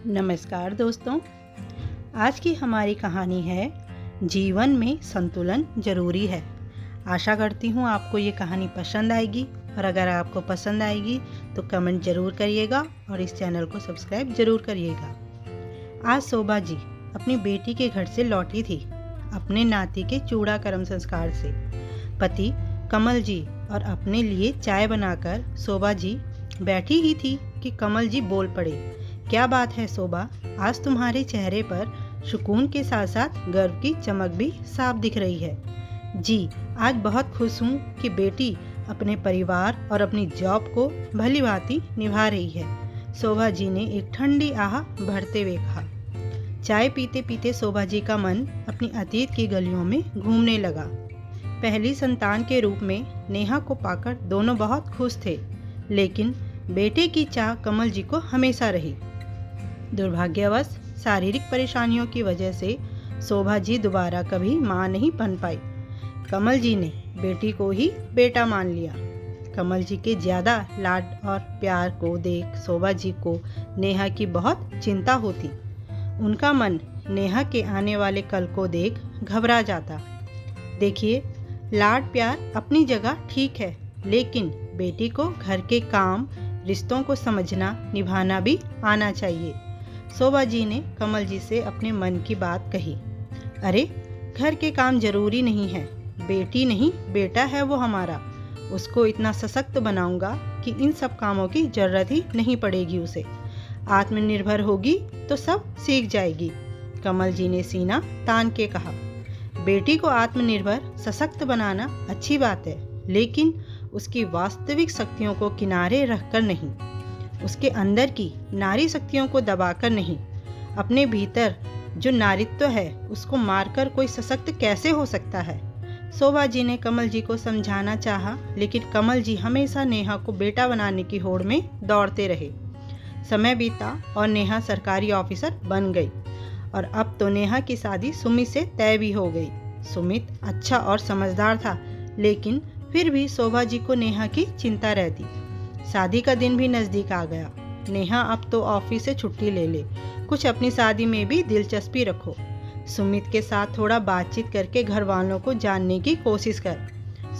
नमस्कार दोस्तों, आज की हमारी कहानी है जीवन में संतुलन जरूरी है। आशा करती हूँ आपको ये कहानी पसंद आएगी और अगर आपको पसंद आएगी तो कमेंट ज़रूर करिएगा और इस चैनल को सब्सक्राइब ज़रूर करिएगा। आज शोभा जी अपनी बेटी के घर से लौटी थी, अपने नाती के चूड़ाकर्म संस्कार से। पति कमल जी और अपने लिए चाय बनाकर शोभा जी बैठी ही थी कि कमल जी बोल पड़े, क्या बात है शोभा, आज तुम्हारे चेहरे पर सुकून के साथ साथ गर्व की चमक भी साफ दिख रही है। जी, आज बहुत खुश हूँ कि बेटी अपने परिवार और अपनी जॉब को भली भांति निभा रही है, शोभा जी ने एक ठंडी आह भरते हुए कहा। चाय पीते पीते शोभा जी का मन अपनी अतीत की गलियों में घूमने लगा। पहली संतान के रूप में नेहा को पाकर दोनों बहुत खुश थे, लेकिन बेटे की चाह कमल जी को हमेशा रही। दुर्भाग्यवश शारीरिक परेशानियों की वजह से शोभा जी दोबारा कभी मां नहीं बन पाई। कमल जी ने बेटी को ही बेटा मान लिया। कमल जी के ज़्यादा लाड और प्यार को देख शोभा जी को नेहा की बहुत चिंता होती। उनका मन नेहा के आने वाले कल को देख घबरा जाता। देखिए, लाड प्यार अपनी जगह ठीक है, लेकिन बेटी को घर के काम, रिश्तों को समझना, निभाना भी आना चाहिए। शोभा जी ने कमल जी से अपने मन की बात कही। अरे, घर के काम जरूरी नहीं है, बेटी नहीं बेटा है वो हमारा। उसको इतना सशक्त बनाऊंगा कि इन सब कामों की जरूरत ही नहीं पड़ेगी उसे। आत्मनिर्भर होगी तो सब सीख जाएगी, कमल जी ने सीना तान के कहा। बेटी को आत्मनिर्भर सशक्त बनाना अच्छी बात है, लेकिन उसकी वास्तविक शक्तियों को किनारे रखकर नहीं, उसके अंदर की नारी शक्तियों को दबाकर नहीं। अपने भीतर जो नारीत्व है उसको मारकर कोई सशक्त कैसे हो सकता है। शोभा जी ने कमल जी को समझाना चाहा, लेकिन कमल जी हमेशा नेहा को बेटा बनाने की होड़ में दौड़ते रहे। समय बीता और नेहा सरकारी ऑफिसर बन गई और अब तो नेहा की शादी सुमित से तय भी हो गई। सुमित अच्छा और समझदार था, लेकिन फिर भी शोभा जी को नेहा की चिंता रहती। शादी का दिन भी नज़दीक आ गया। नेहा अब तो ऑफिस से छुट्टी ले ले, कुछ अपनी शादी में भी दिलचस्पी रखो। सुमित के साथ थोड़ा बातचीत करके घर वालों को जानने की कोशिश कर,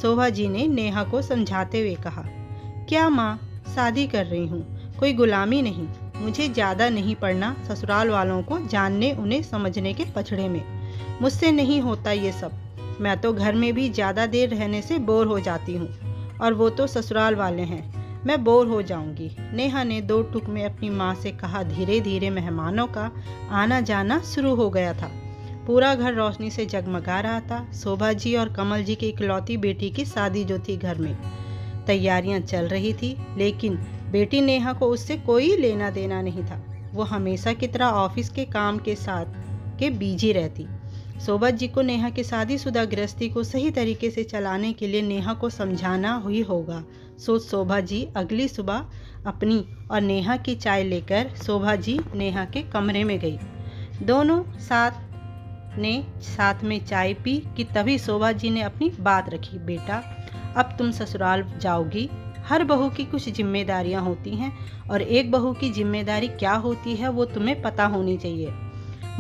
शोभा जी ने नेहा को समझाते हुए कहा। क्या माँ, शादी कर रही हूँ, कोई गुलामी नहीं। मुझे ज़्यादा नहीं पड़ना ससुराल वालों को जानने, उन्हें समझने के पछड़े में। मुझसे नहीं होता ये सब। मैं तो घर में भी ज़्यादा देर रहने से बोर हो जाती हूँ, और वो तो ससुराल वाले हैं, मैं बोर हो जाऊंगी, नेहा ने दो टूक में अपनी माँ से कहा। धीरे धीरे मेहमानों का आना जाना शुरू हो गया था। पूरा घर रोशनी से जगमगा रहा था। शोभा जी और कमल जी की इकलौती बेटी की शादी जो थी, घर में तैयारियां चल रही थी, लेकिन बेटी नेहा को उससे कोई लेना देना नहीं था। वो हमेशा की तरह ऑफिस के काम के साथ के बिजी रहती। शोभा जी को नेहा की शादीशुदा गृहस्थी को सही तरीके से चलाने के लिए नेहा को समझाना ही होगा। सोच शोभा जी अगली सुबह अपनी और नेहा की चाय लेकर शोभा जी नेहा के कमरे में गई। दोनों साथ में चाय पी कि तभी शोभा जी ने अपनी बात रखी। बेटा, अब तुम ससुराल जाओगी। हर बहू की कुछ जिम्मेदारियां होती हैं, और एक बहू की जिम्मेदारी क्या होती है वो तुम्हें पता होनी चाहिए।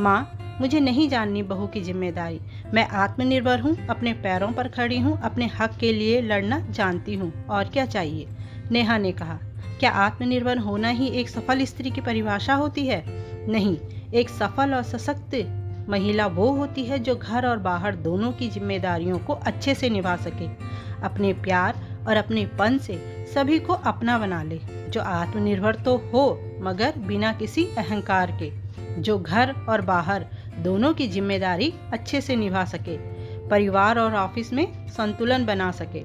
माँ, मुझे नहीं जाननी बहू की जिम्मेदारी। मैं आत्मनिर्भर हूँ, अपने पैरों पर खड़ी हूँ, अपने हक के लिए लड़ना जानती हूँ, और क्या चाहिए, नेहा ने कहा। क्या आत्मनिर्भर होना ही एक सफल स्त्री की परिभाषा होती है? नहीं, एक सफल और सशक्त महिला वो होती है जो घर और बाहर दोनों की जिम्मेदारियों को अच्छे से निभा सके, अपने प्यार और अपने पन से सभी को अपना बना ले, जो आत्मनिर्भर तो हो मगर बिना किसी अहंकार के, जो घर और बाहर दोनों की जिम्मेदारी अच्छे से निभा सके, परिवार और ऑफिस में संतुलन बना सके,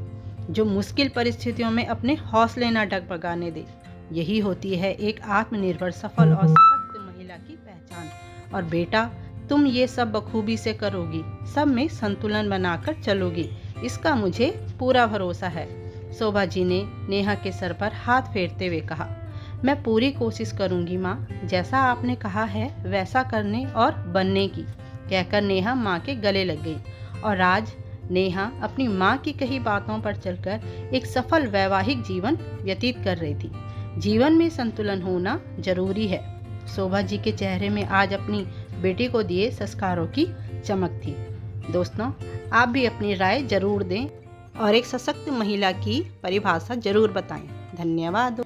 जो मुश्किल परिस्थितियों में अपने हौसले न डगमगाने दे। यही होती है एक आत्मनिर्भर, सफल और सशक्त महिला की पहचान। और बेटा, तुम ये सब बखूबी से करोगी, सब में संतुलन बनाकर चलोगी, इसका मुझे पूरा भरोसा है, शोभा जी ने नेहा के सर पर हाथ फेरते हुए कहा। मैं पूरी कोशिश करूंगी माँ, जैसा आपने कहा है वैसा करने और बनने की, कहकर नेहा माँ के गले लग गई। और आज नेहा अपनी माँ की कही बातों पर चलकर एक सफल वैवाहिक जीवन व्यतीत कर रही थी। जीवन में संतुलन होना जरूरी है। शोभा जी के चेहरे में आज अपनी बेटी को दिए संस्कारों की चमक थी। दोस्तों, आप भी अपनी राय जरूर दें और एक सशक्त महिला की परिभाषा जरूर बताएं। धन्यवाद।